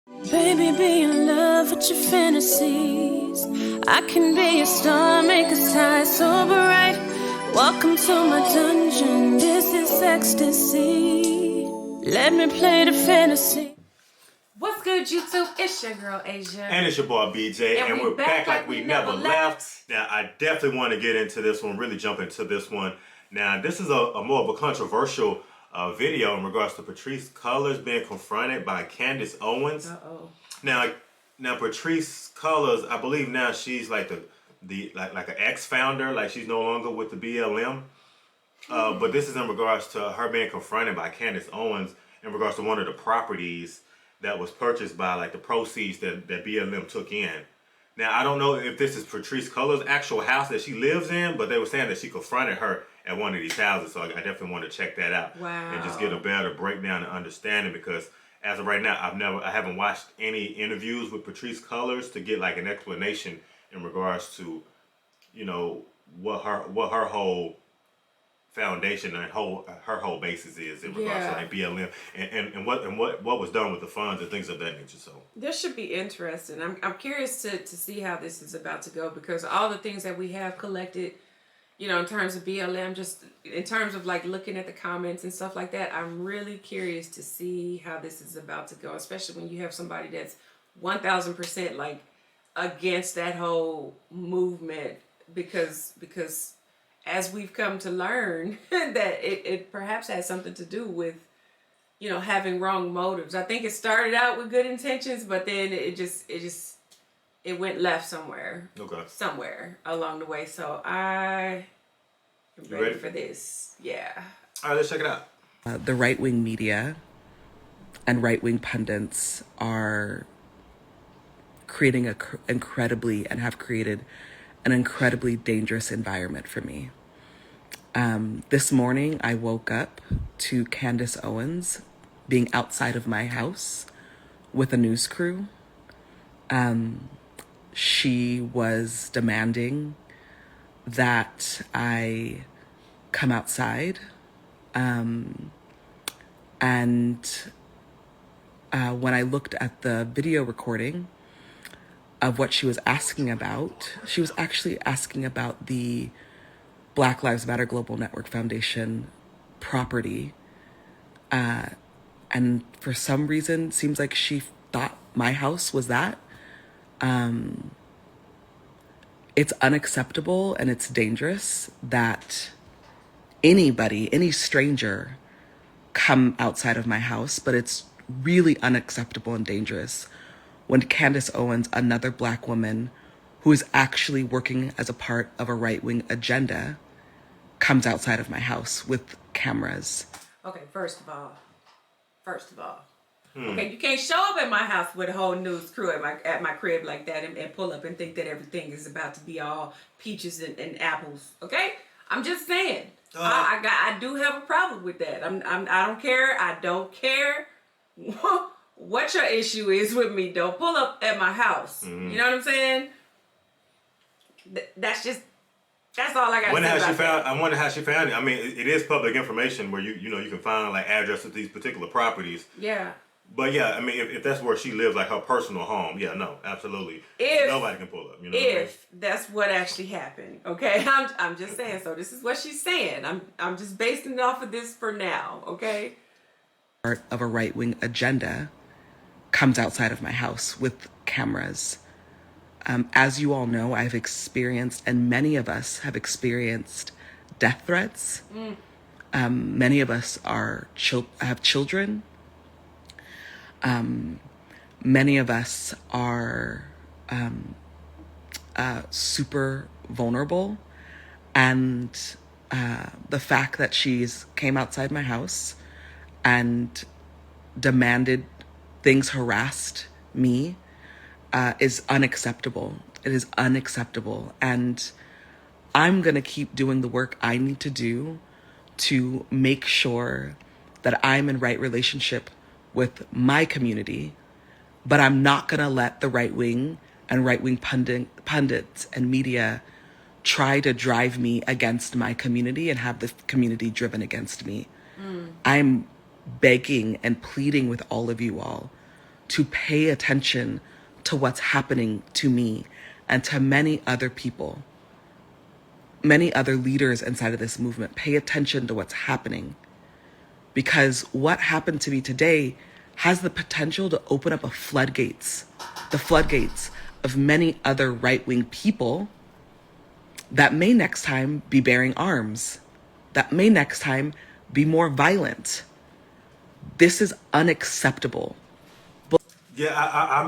Baby, be in love with your fantasies. I can be a star, make us shine so bright. Welcome to my dungeon, this is ecstasy. Let me play the fantasy. What's good, YouTube? It's your girl, Asia. And it's your boy, BJ. And we're back like we never left. Now, I definitely want to get into this one, really jump into this one. Now, this is a more of a controversial video in regards to Patrice Cullors being confronted by Candace Owens. Now, Patrice Cullors, I believe now she's like like an ex-founder, like she's no longer with the BLM. But this is in regards to her being confronted by Candace Owens in regards to one of the properties that was purchased by like the proceeds that BLM took in. Now, I don't know if this is Patrice Cullors' actual house that she lives in, but they were saying that she confronted her at one of these houses, so I definitely want to check that out. Wow. And just get a better breakdown and understanding, because as of right now, I haven't watched any interviews with Patrice Cullors to get like an explanation in regards to, you know, what her whole foundation and her whole basis is in regards to like BLM and what was done with the funds and things of that nature. So this should be interesting. I'm curious to see how this is about to go, because all the things that we have collected, you know, in terms of BLM, just in terms of like looking at the comments and stuff like that, I'm really curious to see how this is about to go, especially when you have somebody that's 1000% like against that whole movement, because as we've come to learn that it perhaps has something to do with, you know, having wrong motives. I think it started out with good intentions, but then it went left somewhere. Okay. Somewhere along the way. So I am ready for this. Yeah. All right, let's check it out. The right-wing media and right-wing pundits are creating have created an incredibly dangerous environment for me. This morning, I woke up to Candace Owens being outside of my house with a news crew. She was demanding that I come outside. And when I looked at the video recording of what she was asking about, she was actually asking about the Black Lives Matter Global Network Foundation property. And for some reason, seems like she thought my house was that. It's unacceptable and it's dangerous that any stranger come outside of my house, but it's really unacceptable and dangerous when Candace Owens, another Black woman who is actually working as a part of a right-wing agenda, comes outside of my house with cameras. Okay, first of all, okay, you can't show up at my house with a whole news crew at my crib like that and pull up and think that everything is about to be all peaches and apples. Okay, I'm just saying. I do have a problem with that. I don't care. I don't care what your issue is with me. Don't pull up at my house. Mm-hmm. You know what I'm saying? That's all I got to say about that. I wonder how she found it. I mean, it is public information where you can find like addresses of these particular properties. Yeah. But yeah, I mean, if that's where she lives, like her personal home, yeah, no, absolutely. Nobody can pull up. You know that's what actually happened, okay? I'm just saying. So this is what she's saying. I'm just basing it off of this for now, okay? Part of a right-wing agenda comes outside of my house with cameras. As you all know, I've experienced, and many of us have experienced, death threats. Many of us have children. Many of us are super vulnerable. And the fact that she's came outside my house and demanded things, harassed me, is unacceptable. It is unacceptable. And I'm going to keep doing the work I need to do to make sure that I'm in right relationship with my community, but I'm not going to let the right wing and right-wing pundits and media try to drive me against my community and have the community driven against me. I'm begging and pleading with all of you all to pay attention to what's happening to me and to many other people, many other leaders inside of this movement. Pay attention to what's happening, because what happened to me today has the potential to open up the floodgates of many other right-wing people that may next time be bearing arms, that may next time be more violent. This is unacceptable. Yeah,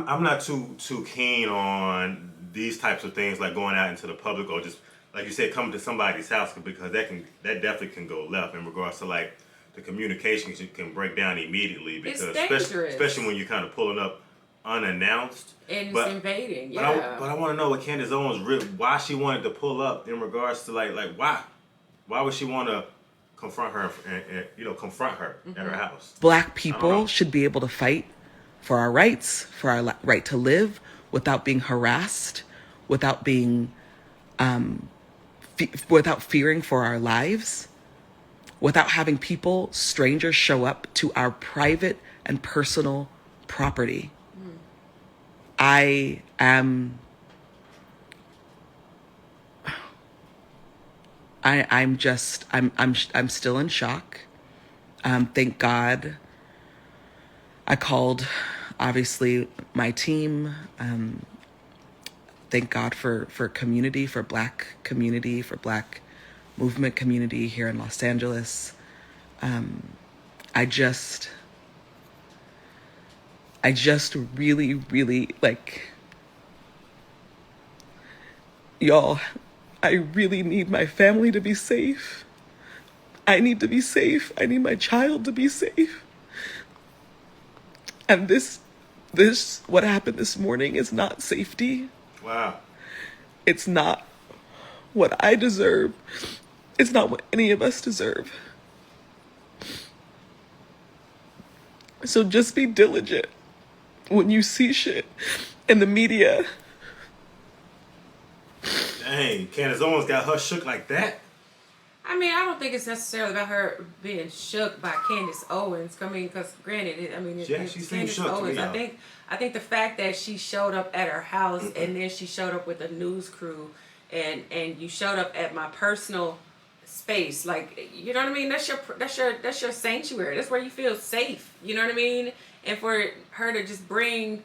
I'm not too keen on these types of things, like going out into the public or just, like you said, coming to somebody's house, because that definitely can go left in regards to like the communication can break down immediately, because especially when you're kind of pulling up unannounced and it's invading. Yeah. But I want to know what Candace Owens why she wanted to pull up in regards to like why would she want to confront her and confront her at her house? Black people should be able to fight for our rights, for our right to live without being harassed, without being without fearing for our lives, without having people, strangers, show up to our private and personal property. I'm still in shock. Thank God I called, obviously, my team. Thank God for community, for Black community, for Black movement community here in Los Angeles. I just really, really, like, y'all, I really need my family to be safe. I need to be safe. I need my child to be safe. And this, what happened this morning is not safety. Wow. It's not what I deserve. It's not what any of us deserve. So just be diligent when you see shit in the media. Dang, Candace Owens got her shook like that? I mean, I don't think it's necessarily about her being shook by Candace Owens. I mean, because granted, she seems Candace shook Owens. to me. I think the fact that she showed up at her house and then she showed up with a news crew, and you showed up at my personal space, like, you know what I mean? That's your sanctuary. That's where you feel safe. You know what I mean? And for her to just bring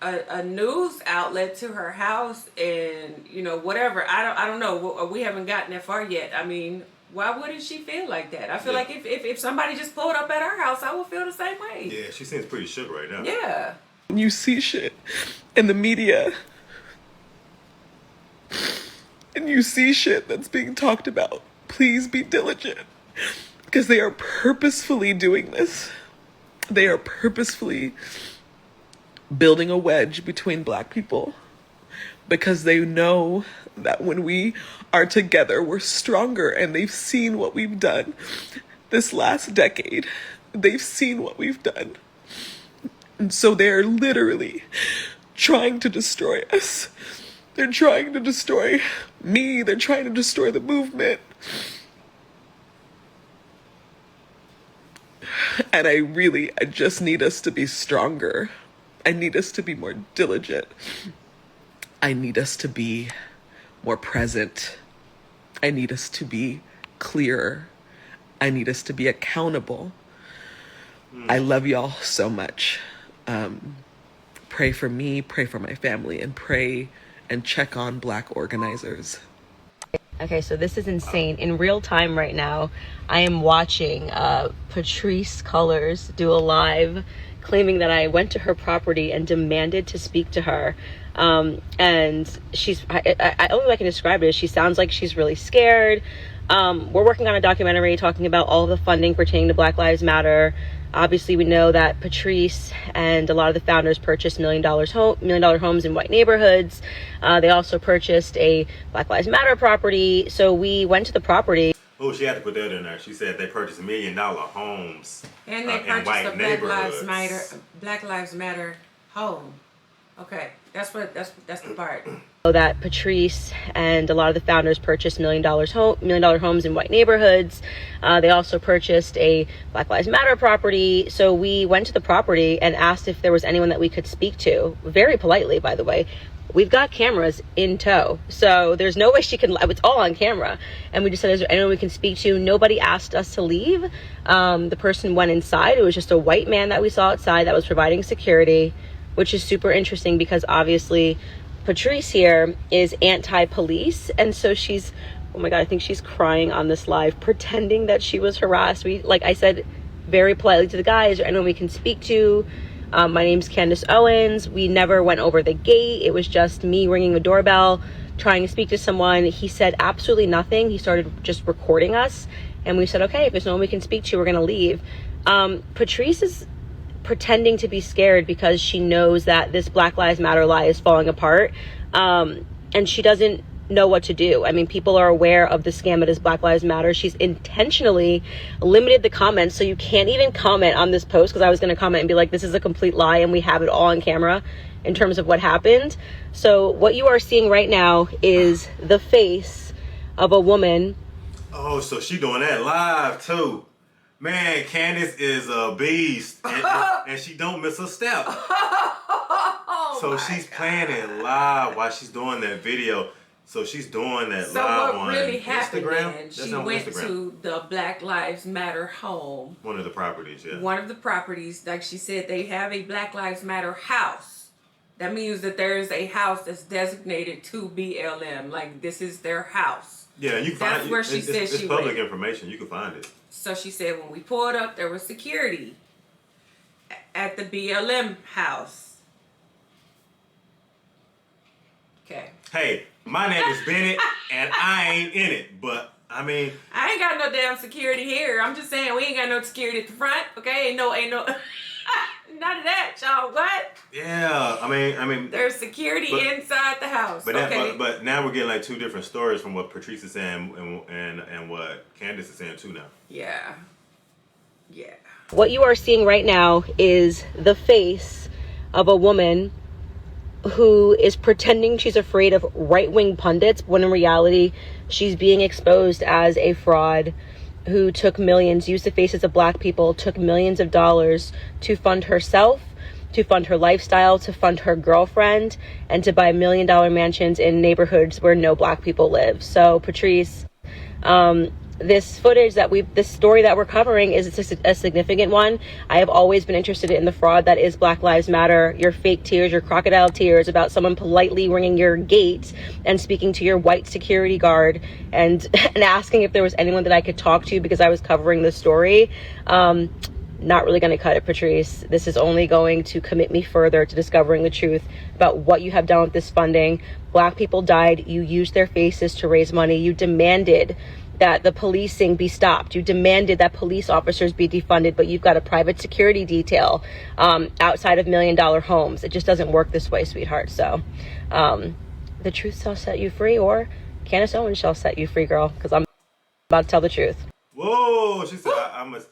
a news outlet to her house and whatever, I don't know. We haven't gotten that far yet. I mean, why wouldn't she feel like that? I feel like if somebody just pulled up at her house, I would feel the same way. Yeah, she seems pretty shook right now. Yeah. When you see shit in the media and you see shit that's being talked about, please be diligent, because they are purposefully doing this. They are purposefully building a wedge between Black people, because they know that when we are together, we're stronger, and they've seen what we've done this last decade. They've seen what we've done. And so they're literally trying to destroy us. They're trying to destroy me. They're trying to destroy the movement. And I just need us to be stronger. I need us to be more diligent. I need us to be more present. I need us to be clearer. I need us to be accountable. I love y'all so much. Pray for me, pray for my family, and pray and check on Black organizers. Okay, so this is insane. In real time right now, I am watching Patrice Cullors do a live claiming that I went to her property and demanded to speak to her. And she's, I only way I can describe it is she sounds like she's really scared. We're working on a documentary talking about all of the funding pertaining to Black Lives Matter. Obviously, we know that Patrisse and a lot of the founders purchased $1 million homes in white neighborhoods. They also purchased a Black Lives Matter property. So we went to the property. Oh, she had to put that in there. She said they purchased $1 million homes and they purchased a Black Lives Matter home. Okay, that's the part. That Patrisse and a lot of the founders purchased $1 million homes in white neighborhoods. They also purchased a Black Lives Matter property. So we went to the property and asked if there was anyone that we could speak to, very politely, by the way. We've got cameras in tow, so there's no way she can, it's all on camera. And we just said, is there anyone we can speak to? Nobody asked us to leave. The person went inside. It was just a white man that we saw outside that was providing security, which is super interesting because obviously Patrisse here is anti-police, and so she's, oh my god, I think she's crying on this live, pretending that she was harassed. We, like I said very politely to the guy, is there anyone we can speak to? My name's Candace Owens. We never went over the gate. It was just me ringing the doorbell, trying to speak to someone. He said absolutely nothing. He started just recording us, and we said, okay, if there's no one we can speak to, we're gonna leave. Patrisse is pretending to be scared because she knows that this Black Lives Matter lie is falling apart, and she doesn't know what to do. I mean, people are aware of the scam that is Black Lives Matter. She's intentionally limited the comments, so you can't even comment on this post, because I was going to comment and be like, this is a complete lie, and we have it all on camera in terms of what happened. So what you are seeing right now is the face of a woman. Oh, so she doing that live too. Man, Candace is a beast, and she don't miss a step. So she's playing it live while she's doing that video. So she's doing that live on really happened Instagram. Then, she went to the Black Lives Matter home. One of the properties, yeah. One of the properties, like she said, they have a Black Lives Matter house. That means that there is a house that's designated to BLM. Like, this is their house. Yeah, you can find it. That's where she said it's she public went. information. You can find it. So she said when we pulled up, there was security at the BLM house. Okay. Hey, my name is Bennett, and I ain't in it. But, I mean... I ain't got no damn security here. I'm just saying we ain't got no security at the front, okay? Ain't no... None of that, y'all. What? Yeah, I mean... There's security inside the house, but now we're getting like two different stories from what Patrisse is saying and what Candace is saying too now. Yeah. Yeah. What you are seeing right now is the face of a woman who is pretending she's afraid of right-wing pundits, when in reality she's being exposed as a fraud who took millions, used the faces of Black people, took millions of dollars to fund herself, to fund her lifestyle, to fund her girlfriend, and to buy $1 million mansions in neighborhoods where no Black people live. So Patrisse, this footage this story that we're covering is a significant one. I have always been interested in the fraud that is Black Lives Matter, your fake tears, your crocodile tears about someone politely ringing your gate and speaking to your white security guard and asking if there was anyone that I could talk to because I was covering the story. Not really going to cut it, Patrisse. This is only going to commit me further to discovering the truth about what you have done with this funding. Black people died. You used their faces to raise money. You demanded that the policing be stopped. You demanded that police officers be defunded, but you've got a private security detail outside of $1 million homes. It just doesn't work this way, sweetheart. So the truth shall set you free, or Candace Owens shall set you free, girl, because I'm about to tell the truth. Whoa, she said I must...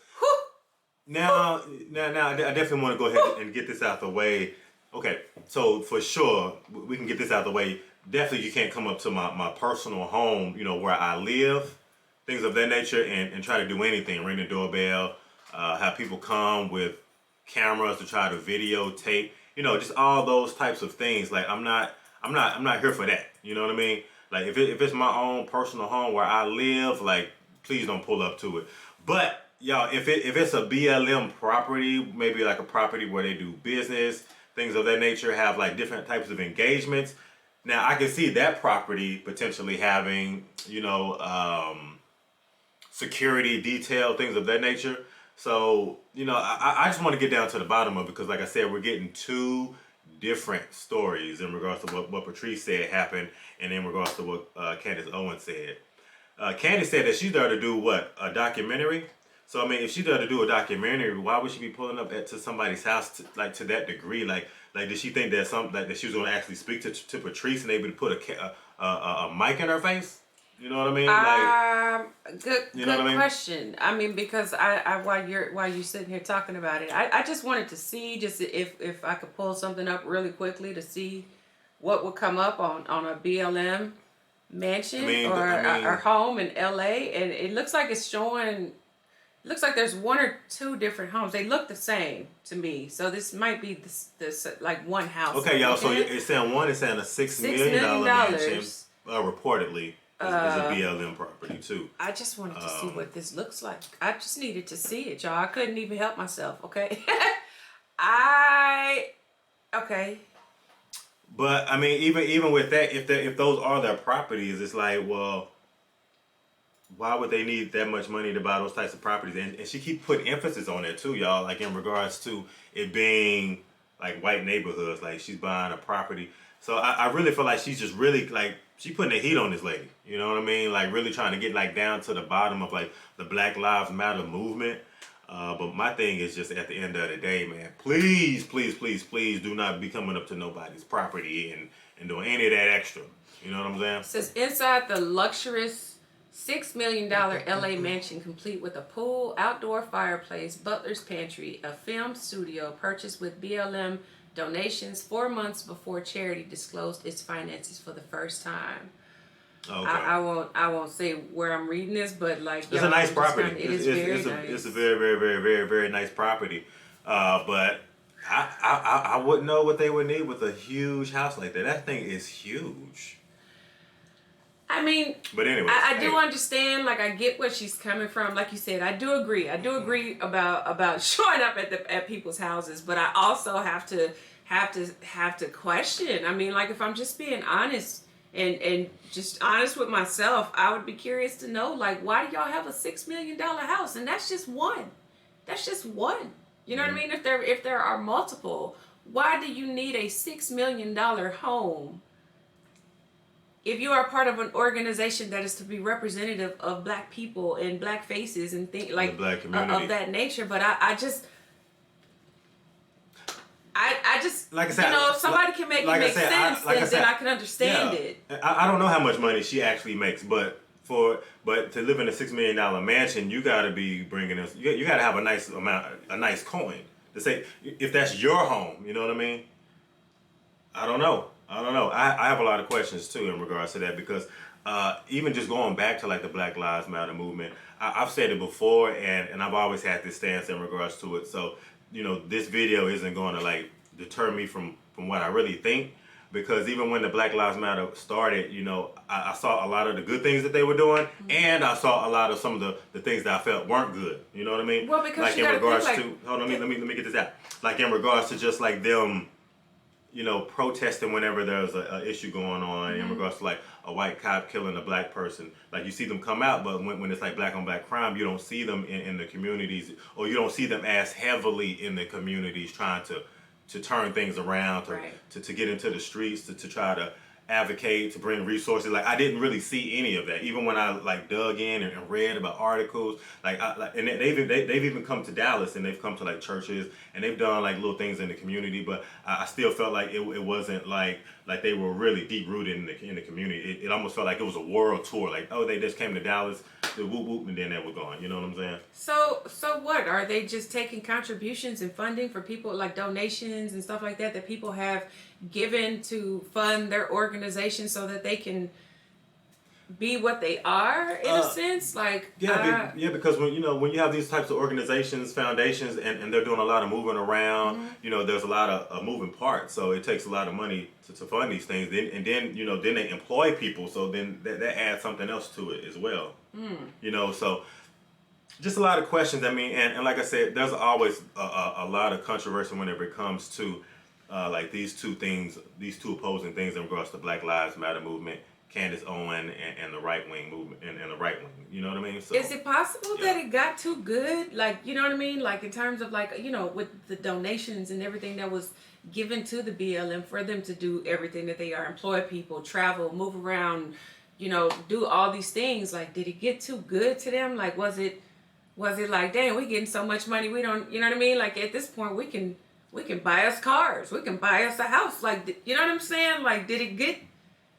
Now, I definitely want to go ahead and get this out the way. Okay, so for sure, we can get this out the way. Definitely you can't come up to my personal home, where I live, things of that nature, and try to do anything, ring the doorbell, have people come with cameras to try to videotape, just all those types of things. Like, I'm not here for that. You know what I mean? Like, if it's my own personal home where I live, like, please don't pull up to it. But y'all, if it's a BLM property, maybe like a property where they do business, things of that nature, have like different types of engagements. Now, I can see that property potentially having, security detail, things of that nature. So, I just want to get down to the bottom of it because, like I said, we're getting two different stories in regards to what Patrisse said happened and in regards to what Candace Owens said. Candace said that she's there to do what? A documentary? So, I mean, if she's there to do a documentary, why would she be pulling up to somebody's house to that degree? Like, did she think that that she was going to actually speak to Patrisse and able to put a mic in her face? You know what I mean? Like, good question. I mean, because I while you're sitting here talking about it, I just wanted to see just if I could pull something up really quickly to see what would come up on a BLM mansion or home in LA, and it looks like it's showing. Looks like there's one or two different homes. They look the same to me. So this might be this like one house. Okay, y'all. So it's saying a $6 million mansion, reportedly, is a BLM property too. I just wanted to see what this looks like. I just needed to see it, y'all. I couldn't even help myself. Okay. Okay. But I mean, even with that, if those are their properties, it's like, well, why would they need that much money to buy those types of properties? And she keep putting emphasis on it too, y'all, like in regards to it being like white neighborhoods, like she's buying a property. So I really feel like she's just really like, she putting the heat on this lady. You know what I mean? Like really trying to get like down to the bottom of like the Black Lives Matter movement. But my thing is just at the end of the day, man, please do not be coming up to nobody's property and doing any of that extra. You know what I'm saying? It says inside the luxurious $6 million LA mansion complete with a pool, outdoor fireplace, butler's pantry, a film studio purchased with BLM donations 4 months before charity disclosed its finances for the first time. Okay. I won't say where I'm reading this, but like it's a nice property. It's a very nice property. But I wouldn't know what they would need with a huge house like that. That thing is huge. I mean, but anyway, I do understand. Like, I get where she's coming from. Like you said, I do agree. I do agree about showing up at people's houses. But I also have to question. I mean, like, if I'm just being honest and just honest with myself, I would be curious to know, like, why do y'all have a $6 million house? And that's just one. That's just one. You know what I mean? If there are multiple, why do you need a $6 million home? If you are part of an organization that is to be representative of Black people and Black faces and things like Black community of that nature, but I just like I said, if somebody can make it make sense, then I can understand it. I don't know how much money she actually makes, but to live in a $6 million mansion, you got to be bringing us. You got to have a nice coin to say if that's your home. You know what I mean? I don't know. I have a lot of questions too in regards to that because even just going back to like the Black Lives Matter movement, I've said it before and I've always had this stance in regards to it. So, this video isn't going to like deter me from what I really think because even when the Black Lives Matter started, I saw a lot of the good things that they were doing and I saw a lot of some of the things that I felt weren't good. You know what I mean? Well, because like in regards to, hold on, let me get this out. Like in regards to just like them, protesting whenever there's an issue going on in regards to like a white cop killing a Black person. Like you see them come out, but when it's like Black on Black crime, you don't see them in the communities, or you don't see them as heavily in the communities trying to turn things around, to get into the streets, to try to advocate, to bring resources. Like I didn't really see any of that. Even when I like dug in and read about articles, and they've even come to Dallas and they've come to like churches and they've done like little things in the community. But I still felt like it wasn't like they were really deep rooted in the community. It almost felt like it was a world tour. Like they just came to Dallas, the whoop whoop, and then they were gone. You know what I'm saying? So what are they just taking contributions and funding for people like donations and stuff like that people have given to fund their organization so that they can be what they are in a sense? Like because when you have these types of organizations, foundations, and they're doing a lot of moving around, there's a lot of moving parts, so it takes a lot of money to fund these things. Then they employ people, so then that adds something else to it as well. So just a lot of questions. I mean, and like I said, there's always a lot of controversy whenever it comes to like these two opposing things in regards to Black Lives Matter movement, Candace Owens and the right wing movement and the right wing. You know what I mean? So, is it possible that it got too good? Like, you know what I mean? Like in terms of like, with the donations and everything that was given to the BLM for them to do everything that they are, employ people, travel, move around, do all these things. Like, did it get too good to them? Like, was it like, dang, we getting so much money, we don't, you know what I mean? Like at this point, we can buy us cars, we can buy us a house. Like, you know what I'm saying? Like, did it get?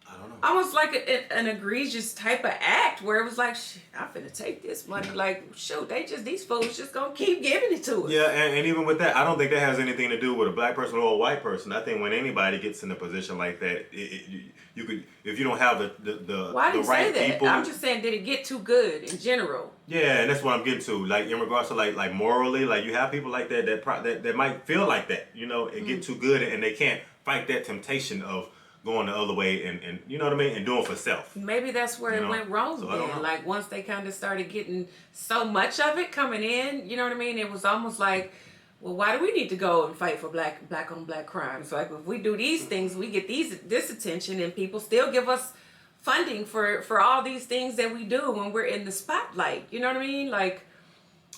I don't don't know. Almost like an egregious type of act where it was like, shit, I'm finna take this money. Like, shoot, these folks just gonna keep giving it to us. Yeah, and even with that, I don't think that has anything to do with a black person or a white person. I think when anybody gets in a position like that, you could, if you don't have the Why did you right say that? people. I'm just saying, did it get too good in general? Yeah, and that's what I'm getting to. Like in regards to like morally, like you have people like that might feel like that, you know, and get too good, and they can't fight that temptation of going the other way and you know what I mean, and doing for self. Maybe that's where it went wrong then. Like once they kind of started getting so much of it coming in, you know what I mean? It was almost like, well, why do we need to go and fight for black on black crime? So like if we do these things, we get this attention, and people still give us funding for all these things that we do when we're in the spotlight. You know what I mean? Like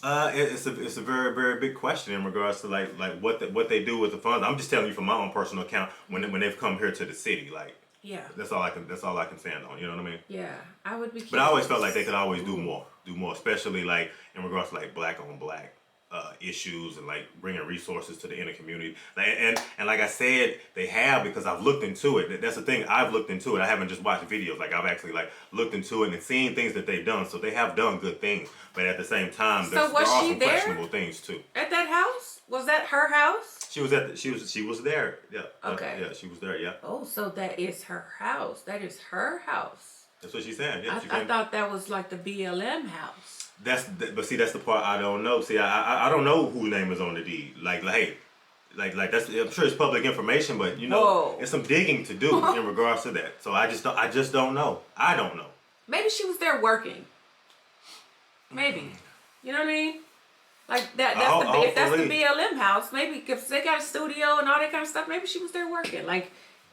it's a very, very big question in regards to like what they do with the funds. I'm just telling you from my own personal account when they've come here to the city, like that's all I can stand on. You know what I mean? Yeah, I would be. But I always felt like they could always do more, especially like in regards to like black on black issues and like bringing resources to the inner community. And like I said, they have, because I've looked into it. That's the thing. I've looked into it. I haven't just watched videos. Like I've actually like looked into it and seen things that they've done. So they have done good things. But at the same time, there are some questionable things too. At that house? Was that her house? She was there. Yeah. Okay. Yeah, she was there. Yeah. Oh, so that is her house. That is her house. That's what she's saying. Yeah. I thought that was like the BLM house. But see, that's the part I don't know. See, I don't know whose name is on the deed. Like hey, like that's, I'm sure it's public information, but you know, it's some digging to do in regards to that. So I just don't know. I don't know. Maybe she was there working. Maybe. You know what I mean? Like if that's the BLM house, maybe because they got a studio and all that kind of stuff, maybe she was there working. Like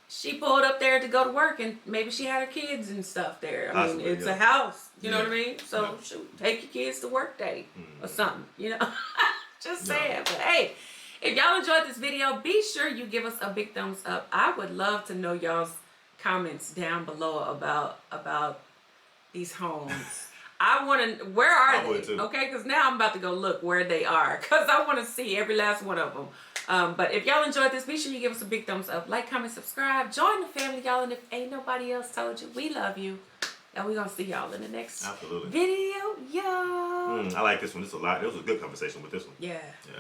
she pulled up there to go to work, and maybe she had her kids and stuff there. I mean, it's a house. You know what I mean? So shoot, take your kids to work day or something. You know, just saying. But hey, if y'all enjoyed this video, be sure you give us a big thumbs up. I would love to know y'all's comments down below about these homes. I want to. Where are they? Too. Okay, because now I'm about to go look where they are, because I want to see every last one of them. But if y'all enjoyed this, be sure you give us a big thumbs up, like, comment, subscribe, join the family, y'all. And if ain't nobody else told you, we love you, and we're gonna see y'all in the next video, y'all. I like this one. This was a good conversation with this one. Yeah. Yeah.